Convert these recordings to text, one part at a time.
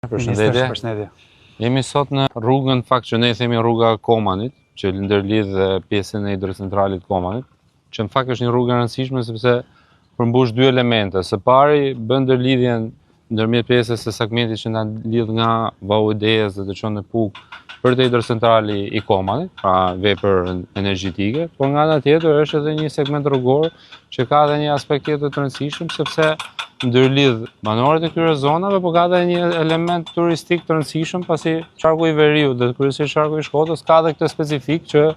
Përshëndetje. Jemi sot në rrugën, fakt që ne themi rruga Komanit, që ndërlidh pjesën e hidrocentralit Komanit, që në fakt është një rrugë e rëndësishme sepse përmbush dy elemente. Së pari bën ndërlidhjen ndërmjet pjesës së segmentit që na lidh nga Vau i Dejes dhe të çon në Puk për te hidrocentrali i Komanit, pra vepër energjetike, por nga ana tjetër është edhe një segment rrugor që ka edhe një aspekt tjetër të rëndësishëm sepse ndërlidh banorët e këtyre zonave, por ka edhe një element turistik të rëndësishëm, pasi qarku i Veriut dhe kryesisht qarku i Shkodrës ka edhe këtë specifik që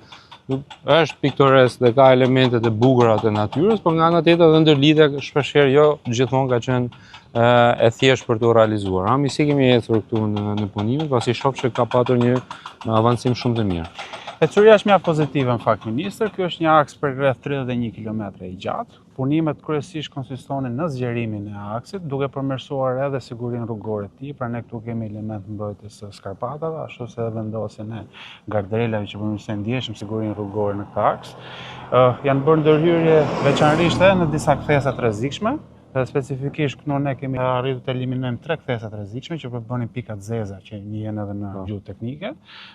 është piktoresk dhe ka elementet e bukura të natyrës, por nga ana tjetër edhe ndërlidhja shpeshherë jo gjithmonë ka qenë e thjesht për të realizuar. Rami si kemi ecur këtu në punimet, pasi shoh që ka patur një avancim shumë të mirë. Ecuria është mjaft pozitive në fakt, ministër. Ky është një aks për rreth 31 km i gjatë. Punimet kryesisht konsistonin në zgjerimin e aksit, duke përmirësuar edhe sigurinë rrugore të tij. Pra ne këtu kemi element mbrojtjes së skarpatave, ashtu si edhe vendosjen e gardelave që përmirësojnë ndjeshëm sigurinë rrugore në këtë aks. Janë bërë ndërhyrje veçanërisht edhe në disa kthesa të rrezikshme. Dhe specifikisht këtu ne kemi arritur të eliminojmë 3 kthesa të rrezikshme që bënin pikat zeza që njihen edhe në gjuhë teknike,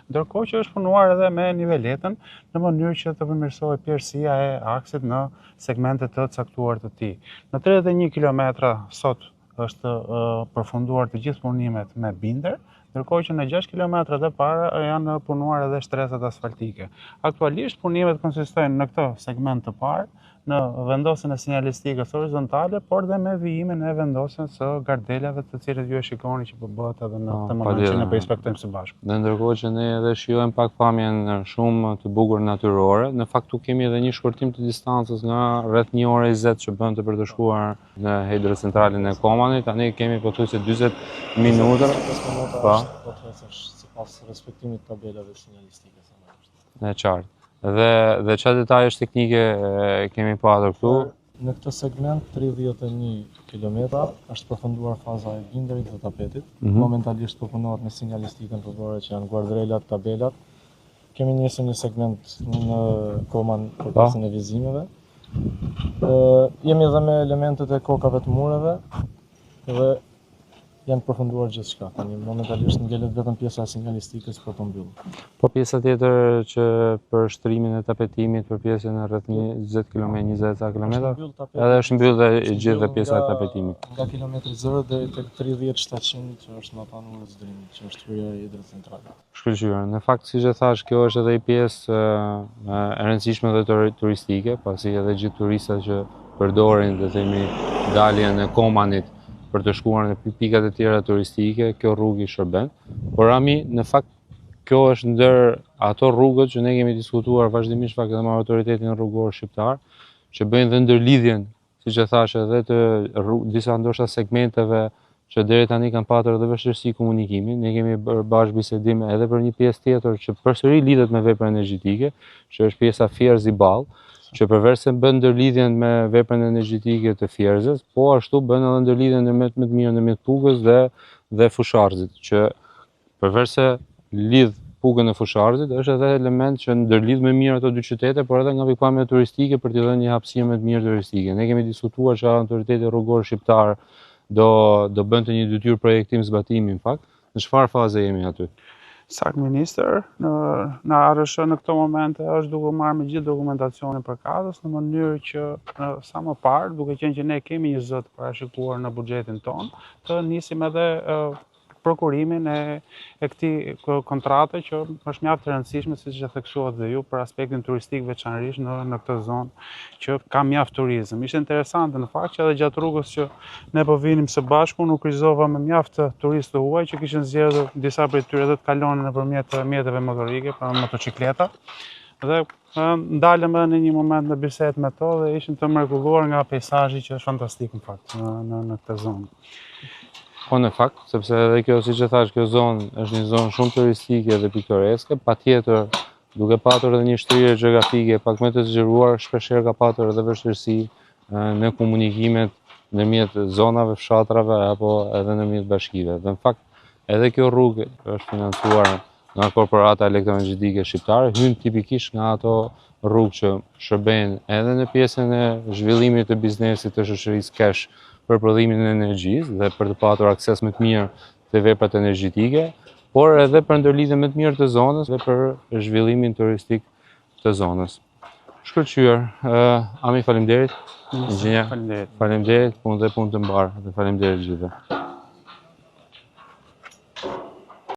ndërkohë që është punuar edhe me niveletën në mënyrë që të përmirësohet pjerësia e aksit në segmente të caktuar të tij. Në 31 kilometra sot është përfunduar të gjithë punimet me binder, ndërkohë që në 6 kilometrat e para janë punuar edhe shtresat asfaltike. Aktualisht punimet konsistojnë në këtë segment të parë, në vendosjen e sinjalistikës horizontale, por dhe me vijimin e vendosjen së gardelave të cilët ju e shikoni që po bëhet edhe në këtë moment që ne po inspektojmë së bashku. Dhe ndërkohë që ne edhe shijojmë pak pamjen shumë të bukur natyrore, në fakt tu kemi edhe një shkurtim të distancës nga rreth 1 orë 20 që bënte për të shkuar në hidrocentralin e Komanit, tani kemi pothuajse 40 minuta. Po, sipas respektimit të tabelave sinjalistike. Në qartë. Dhe çfarë detajesh teknike kemi patur këtu? Në këtë segment 31 km është përfunduar faza e binderit dhe tapetit. Momentalisht po punohet me sinjalistikën rrugore që janë guardrailat, tabelat. Kemi nisur një segment në Koman për pjesën e vizimeve. Jemi edhe me elementet e kokave të mureve dhe janë përfunduar gjithçka. Tani momentalisht ngelet vetëm pjesa e sinjalistikës për të mbyllur. Po pjesa tjetër që për shtrimin e tapetimit për pjesën e rreth 20 km, 20 km, edhe është mbyllur gjithë pjesa e tapetimit. Nga kilometri 0 deri tek 30-700 që është mapanur zërimit, që është hyja e hidrocentralit. Shkëlqyer. Në fakt, siç e thash, kjo është edhe një pjesë e rëndësishme dhe turistike, pasi edhe gjithë turistat që përdorin dhe themi daljen e Komanit për të shkuar në pikat e tjera turistike, kjo rrugë i shërben. Por Rami, në fakt, kjo është ndër ato rrugët që ne kemi diskutuar vazhdimisht fakt edhe me autoritetin rrugor shqiptar, që bëjnë dhe ndërlidhjen, siç e thash, edhe të disa ndoshta segmenteve që deri tani kanë patur edhe vështirësi komunikimi. Ne kemi bërë bashkë bisedim edhe për një pjesë tjetër që përsëri lidhet me vepra energjetike, që është pjesa Fierzi-Ball, që përveç se bën ndërlidhjen me veprën energjetike të Fierzës, po ashtu bën edhe ndërlidhjen më të mirë ndërmjet Pukës dhe Fusharzit, që përveç se lidh Pukën e Fusharzit, është edhe element që ndërlidh më mirë ato dy qytete, por edhe nga pikpamja turistike për t'i dhënë një hapësirë më të mirë turistike. Ne kemi diskutuar që autoriteti rrugor shqiptar do bënte një detyrë projektim zbatimi, në fakt. Në çfarë faze jemi aty? Sakt ministër, në ARSH në këto momente është duke marrë me gjithë dokumentacionin përkatës në mënyrë që sa më parë, duke qenë që ne kemi një zë të parashikuar në buxhetin tonë, të nisim edhe prokurimin e këtij kontrate që është mjaft e rëndësishme, siç e theksuat dhe ju, për aspektin turistik veçanërisht në këtë zonë që ka mjaft turizëm. Ishte interesante në fakt që edhe gjatë rrugës që ne po vinim së bashku, nuk kryqëzova me mjaft turistë huaj që kishin zgjedhur disa prej tyre dhe të kalonin nëpërmjet mjeteve motorike, pra motocikleta. Dhe ndalëm edhe në një moment në bisedë me to dhe ishin të mrekulluar nga peizazhi që është fantastik në fakt në këtë zonë. Po në fakt, sepse edhe kjo, siç e thash, kjo zonë është një zonë shumë turistike dhe piktoreske, patjetër duke patur edhe një shtrirje gjeografike pak më të zgjeruar, shpeshherë ka patur edhe vështirësi në komunikimet ndërmjet zonave, fshatrave apo edhe ndërmjet bashkive. Dhe në fakt, edhe kjo rrugë është financuar nga korporata elektroenergjetike shqiptare, hyn tipikisht nga ato rrugë që shërbejnë edhe në pjesën e zhvillimit të biznesit të shoqërisë cash për prodhimin e energjisë dhe për të patur akses më të mirë të veprat energjetike, por edhe për ndërlidhje më të mirë të zonës dhe për zhvillimin turistik të zonës. Shkëlqyer. Ami, faleminderit. Faleminderit. Faleminderit, punë të mbarë dhe faleminderit gjithëve.